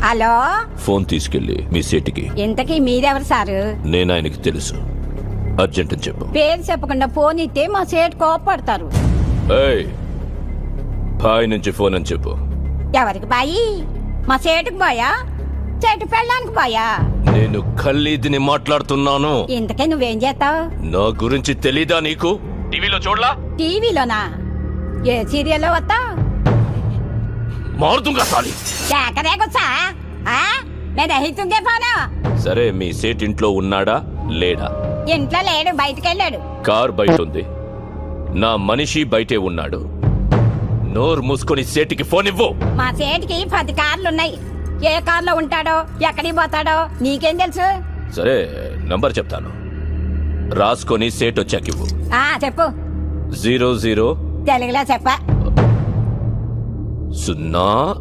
Hello, phone తీసుకెళ్ళి మీ సేటికి. ఇంతకీ మీరెవరు సారు? నేను ఆయనకి తెలుసు. అర్జెంట్ అని చెప్పు. పేరు చెప్పకుండా ఫోన్ ఇస్తే మా సేటు కోపడతారు. ఏయ్, బాయ్ నుంచి ఫోన్ అని చెప్పు. ఎవరికి బాయి? మా సేటుకు బాయా, చెట్టు పెళ్ళడానికి బాయా? నేను ఖల్లీదిని మాట్లాడుతున్నాను. ఇంతకీ నువ్వేం చేస్తావు? నా గురించి తెలీదా నీకు? టీవీలో చూడలా? టీవీలోనా? ఏ సీరియల్లో వస్తా? మారుతుంగా సాలి. కేకరేకొచ్చా? నేను అహితుంగే ఫోను. సరే, మీ సేట్ ఇంట్లో ఉన్నాడా లేడా? ఇంట్లో లేడు, బయటకెళ్ళాడు. కార్ బయట ఉంది. నా మనిషి బయటే ఉన్నాడు. నోరు మూసుకొని సేటికి ఫోన్ ఇవ్వు. మా సేటికి 10 కార్లున్నాయి. ఏ కార్లో ఉంటాడో, ఎక్కడికి పోతాడో నీకేం తెలుసు? సరే, నంబర్ చెప్తాను, రాసుకొని సేట్ వచ్చాకివ్వు. చెప్పు. 00 తెలుగులో చెప్ప. 0